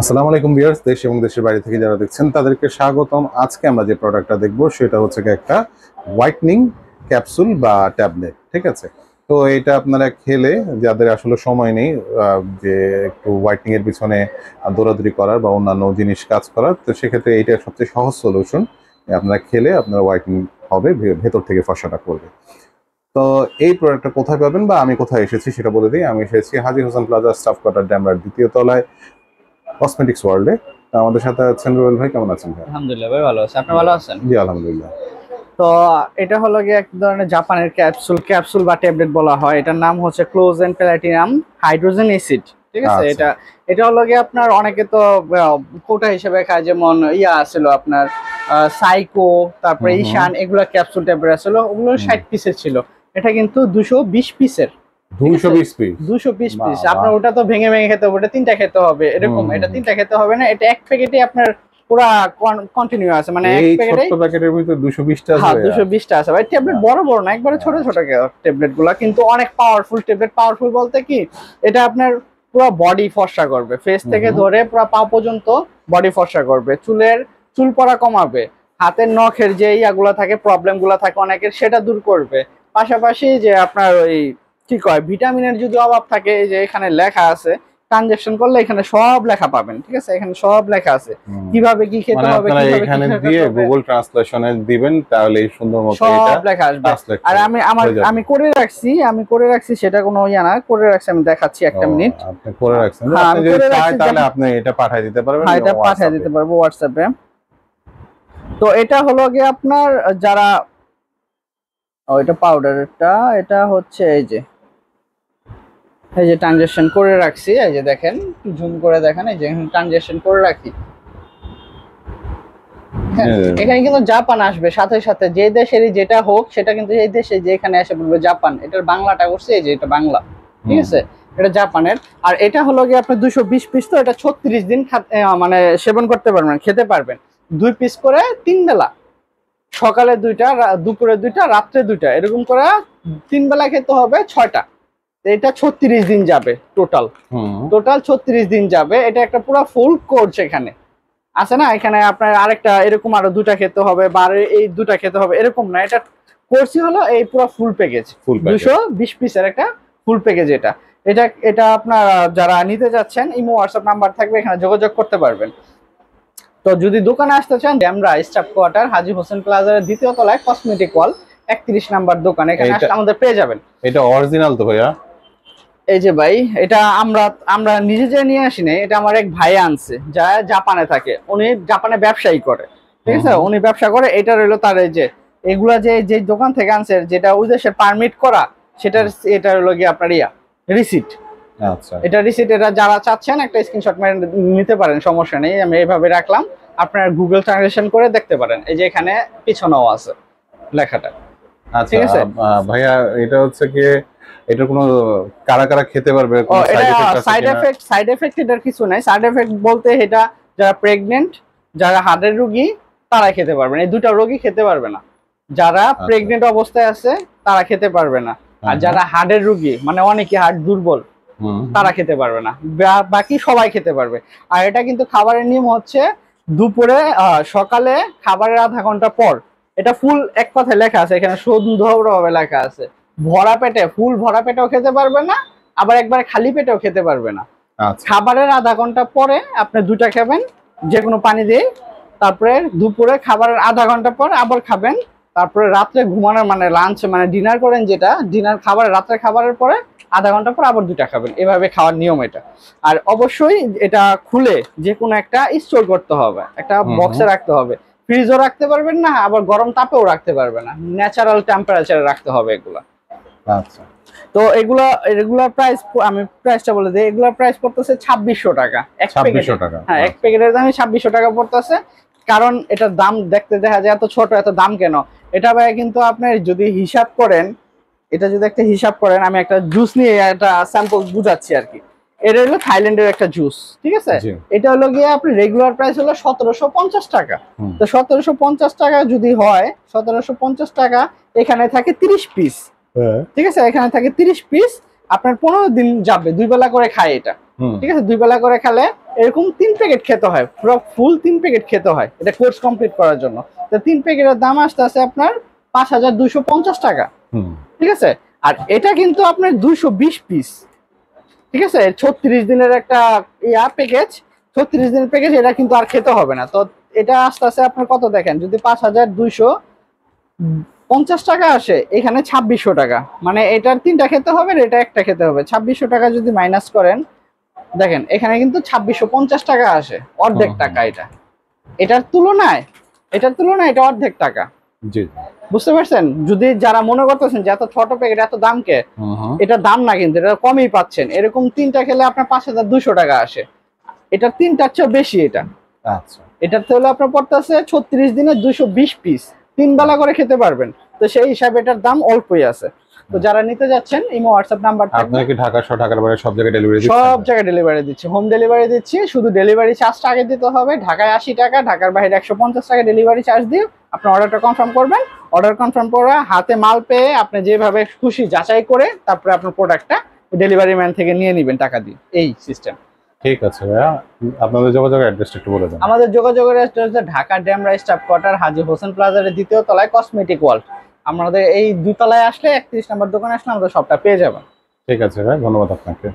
আসসালামু আলাইকুম ভিউয়ার্স, দেশ এবং দেশের বাইরে থেকে যারা দেখছেন তাদেরকে স্বাগতম। আজকে আমরা যে প্রোডাক্টটা দেখব সেটা হচ্ছে একটা হোয়াইটনিং ক্যাপসুল বা ট্যাবলেট। ঠিক আছে, তো এটা আপনারা খেলে যাদের আসলে সময় নেই যে একটু হোয়াইটনিং এর পিছনে দৌড়াদৌড়ি করার বা অন্যান্য জিনিস কাজ করার, তো সেক্ষেত্রে এইটা সবচেয়ে সহজ সলিউশন। আপনারা খেলে আপনার হোয়াইটনিং হবে, ভেতর থেকে ফর্সাটা করবে। তো এই প্রোডাক্টটা কোথায় পাবেন বা আমি কোথায় এসেছি সেটা বলে দিই। আমি এসেছি হাজী হোসেন প্লাজা, স্টাফ কোয়ার্টার, ড্যামরার দ্বিতীয় তলায়, কসমেটিক্স ওয়ার্ল্ডে। আমাদের সাথে আছেন রুবেল ভাই। কেমন আছেন ভাই? আলহামদুলিল্লাহ ভাই, ভালো আছি। আপনি ভালো আছেন? জি আলহামদুলিল্লাহ। তো এটা হলো গিয়ে এক ধরনের জাপানের ক্যাপসুল বা ট্যাবলেট বলা হয়। এটার নাম হচ্ছে ক্লোজেন প্ল্যাটিনাম হাইড্রোজেন অ্যাসিড। ঠিক আছে, আচ্ছা। এটা হলো গিয়ে আপনার অনেকে তো কোটা হিসেবে খায়, যেমন ছিল আপনার সাইকো, তারপরে ঈশান, এগুলো ক্যাপসুল ট্যাবলেট আসলে ওগুলো 60 পিসের ছিল। এটা কিন্তু 220 পিসের। 220 পিস? 220 পিস। আপনার ওটা তো ভেঙে ভেঙে খেতে হবে, ওটা তিনটা খেতে হবে এরকম। এটা তিনটা খেতে হবে না, এটা এক প্যাকেটে আপনার পুরা কন্টিনিউ আছে, মানে এক প্যাকেটে ছোট প্যাকেটের ভিতরে 220 টা আছে। হ্যাঁ, 220 টা আছে ভাই। ট্যাবলেট বড় বড় না, একবারে ছোট ছোট ট্যাবলেট গুলা, কিন্তু অনেক পাওয়ারফুল ট্যাবলেট। পাওয়ারফুল বলতে কি, এটা আপনার পুরো বডি ফর্সা করবে, ফেস থেকে ধরে পুরো পা পর্যন্ত বডি ফর্সা করবে, চুল পড়া কমাবে, হাতের নখের যে ইয়াগুলা থাকে, প্রবলেম গুলা থাকে অনেকের, সেটা দূর করবে। পাশাপাশি যে আপনার ওই কি কয় ভিটামিনের যদি অভাব থাকে, এই যে এখানে লেখা আছে, ট্রানজাকশন করলে এখানে সব লেখা পাবেন। ঠিক আছে, এখানে সব লেখা আছে, কিভাবে কি খেতে হবে, মানে এখানে দিয়ে গুগল ট্রান্সলেশনে দিবেন, তাহলে সুন্দরমতো এটা সব লেখা আসবে। আর আমি করে রাখছি, সেটা কোনো ইয়া না, করে রাখছি, আমি দেখাচ্ছি একটা মিনিট। আপনি করে রাখছেন, আপনি যদি চান তাহলে আপনি এটা পাঠিয়ে দিতে পারবেন। হ্যাঁ, এটা পাঠিয়ে দিতে পারবো হোয়াটসঅ্যাপে। তো এটা হলো গিয়ে আপনার যারা এটা পাউডারটা, এটা হচ্ছে এই যে ট্রানজাকশন করে রাখছি, এই যে দেখেন, জুম করে দেখেন, এই যে ট্রানজাকশন করে রাখি। এখানে কিন্তু জাপান আসবে সাথে সাথে, যে দেশেরই যেটা হোক সেটা কিন্তু এই দেশে যেখানে এসে বলবে জাপান। এটার বাংলাটা করছে, এই যে এটা বাংলা। ঠিক আছে, এটা জাপানের। আর এটা হলো গিয়ে আপনার 220 পিস, তো এটা 36 দিন মানে সেবন করতে পারবেন, খেতে পারবেন। 2 পিস করে 3 বেলা, সকালে 2টা, দুপুরে 2টা, রাত্রে 2টা, এরকম করে 3 বেলা খেতে হবে, 6টা। এটা 36 দিন যাবে টোটাল 36 দিন যাবে। এটা একটা পুরো ফুল কোর্স এখানে আছে না, এখানে আপনার আরেকটা এরকম আরো 2টা খেতে হবে, বা এই 2টা খেতে হবে, এরকম না। এটা কোর্সই হলো এই পুরো ফুল প্যাকেজ, 220 পিসের একটা ফুল প্যাকেজ। এটা আপনার যারা নিতে যাচ্ছেন, ইমো হোয়াটসঅ্যাপ নাম্বার থাকবে, এখানে যোগাযোগ করতে পারবেন। তো যদি দোকানে আসতে চান, ড্যামরা স্টাফ কোয়ার্টার, হাজী হোসেন প্লাজার দ্বিতীয় তলায়, কসমেটিক ওয়াল, 31 নাম্বার দোকান। এখানে আসলে আমাদের পেয়ে যাবেন। এটা অরিজিনাল তো ভাইয়া? এই যে ভাই, এটা আমরা নিজে যে নিয়ে আসি নাই, এটা আমার এক ভাই আনছে, যা জাপানে থাকে। উনি জাপানে ব্যবসায়ী করে। ঠিক আছে, উনি ব্যবসা করে। এটা রইলো তার, এই যে এগুলা যে দোকান থেকে আনছে, যেটা ওই দেশের পারমিট করা, সেটার এটা হলো গিয়ে আপনার রিসিট। আচ্ছা, এটা রিসিট। এটা যারা চাচ্ছেন একটা স্ক্রিনশট মেরে নিতে পারেন, সমস্যা নেই। আমি এইভাবে রাখলাম, আপনার গুগল ট্রান্সলেশন করে দেখতে পারেন। এই যে এখানে পিছনেও আছে লেখাটা। ঠিক আছে ভাইয়া, এটা হচ্ছে কি, এটা কোনো কারা কারা খেতে পারবে? সাইড এফেক্ট এটার কিছু নাই। সাইড এফেক্ট বলতে, এটা যারা প্রেগনেন্ট, যারা হার্টের রোগী, তারা খেতে পারবে না। এই দুটা রোগী খেতে পারবে না। যারা প্রেগনেন্ট অবস্থায় আছে তারা খেতে পারবে না, আর যারা হার্টের রোগী, মানে অনেকে হার্ট দুর্বল, তারা খেতে পারবে না। বাকি সবাই খেতে পারবে। আর এটা কিন্তু খাবারের নিয়ম হচ্ছে, দুপুরে, সকালে, খাবারের আধা ঘন্টা পর। এটা ফুল এক কথায় লেখা আছে এখানে, সুন্দরভাবে লেখা আছে। ভরা পেটে, ফুল ভরা পেটেও খেতে পারবে না, আবার একবারে খালি পেটেও খেতে পারবে না। খাবারের আধা ঘন্টা পরে আপনি 2টা খাবেন, যে কোনো পানি দিয়ে। তারপরে দুপুরে খাবারের আধা ঘন্টা পর আবার খাবেন। তারপরে রাত্রে ঘুমানোর, মানে লাঞ্চ, মানে ডিনার করেন, যেটা ডিনার খাবার, রাত্রে খাবারের পরে আধা ঘন্টা পর আবার 2টা খাবেন। এভাবে খাওয়ার নিয়ম এটা। আর অবশ্যই এটা খুলে যে কোনো একটা স্টোর করতে হবে, একটা বক্সে রাখতে হবে। ফ্রিজও রাখতে পারবেন না, আবার গরম তাপেও রাখতে পারবে না, ন্যাচারাল টেম্পারেচারে রাখতে হবে এগুলা। আচ্ছা, তো রেগুলার প্রাইস, আমি প্রাইসটা বলে দিই। এগুলার প্রাইস পড়তেছে 2600 টাকা এক প্যাকেটে। হ্যাঁ, এক প্যাকেটের দামই 2600 টাকা পড়তেছে। কারণ এটার দাম দেখতে দেখা যায় এত ছোট, এত দাম কেন? এটা ভাই কিন্তু আপনি যদি হিসাব করেন, এটা যদি একটা হিসাব করেন, আমি একটা জুস নিয়ে একটা স্যাম্পল বুঝাচ্ছি আর কি। এটা হলো থাইল্যান্ডের একটা জুস। ঠিক আছে, এটা হলো গিয়ে আপনি রেগুলার প্রাইস হলো 1750 টাকা। তো 1750 টাকা যদি হয়, 1750 টাকা, এখানে থাকে 30 পিস। ঠিক আছে, এখানে থাকে 30 পিস। আপনার 15 দিন যাবে, 2 বেলা করে খায় এটা। ঠিক আছে, 2 বেলা করে খেলে এরকম 3 প্যাকেট খেতে হয়, পুরো ফুল 3 প্যাকেট খেতে হয় এটা কোর্স কমপ্লিট করার জন্য। তো 3 প্যাকেটের দাম আসতে আছে আপনার 5250 টাকা। ঠিক আছে, আর এটা কিন্তু আপনার 220 পিস। ঠিক আছে, 36 দিনের একটা প্যাকেজ, 36 দিনের প্যাকেজ, এটা কিন্তু আর খেতে হবে না। তো এটা আস্তে আস্তে আপনার কত দেখেন, যদি 5250 টাকা আসে, এখানে 2600 টাকা, মানে এটার 3টা খেতে হবে, এটা একটা খেতে হবে। 2600 টাকা যদি মাইনাস করেন, দেখেন এখানে কিন্তু 2650 টাকা আসে, অর্ধেক টাকা। এটার তুলনায় এটা অর্ধেক টাকা। জি, বুঝতে পারছেন? যদি যারা মনে করতেছেন যে এত ছোট প্যাকেট এত দাম কে, এটা দাম না, কিন্তু এটা কমই পাচ্ছেন। এরকম 3টা খেলে আপনার 5200 টাকা আসে, এটার 3টার চেয়ে বেশি। আচ্ছা, এটাতে হলো আপনার পড়তেছে 36 দিনে 220 পিস, 3 বেলা করে খেতে পারবেন। তো সেই হিসাবে এটার দাম অল্পই আছে। তো যারা নিতে যাচ্ছেন, ইমো হোয়াটসঅ্যাপ নাম্বার থাকবে। আপনারা কি ঢাকা সহ ঢাকার বাইরে সব জায়গায় ডেলিভারি দিচ্ছেন? সব জায়গায় ডেলিভারি দিচ্ছি, হোম ডেলিভারি দিচ্ছি। শুধু ডেলিভারি চার্জটা আগে দিতে হবে। ঢাকায় 80 টাকা, ঢাকার বাইরে 150 টাকা ডেলিভারি চার্জ দিয়ে আপনি অর্ডারটা কনফার্ম করবেন। অর্ডার কনফার্ম করে হাতে মাল পেয়ে আপনি যেভাবে খুশি যাচাই করে তারপরে আপনার প্রোডাক্টটা ডেলিভারি ম্যান থেকে নিয়ে নেবেন টাকা দিয়ে, এই সিস্টেম। ঠিক আছে ভাইয়া, আপনাদের যোগাযোগের অ্যাড্রেসটা একটু বলে দেন। আমাদের যোগাযোগের অ্যাড্রেস হচ্ছে ঢাকা ড্যামরা স্টাফ কোয়ার্টার, হাজী হোসেন প্লাজার 2য় তলায়, কসমেটিক ওয়ার্ল্ড। আমাদের এই 2 তলায় আসলে 31 নম্বর দোকানে আসলে আমাদের সবটা পেয়ে যাবেন। ঠিক আছে ভাই, ধন্যবাদ আপনাকে।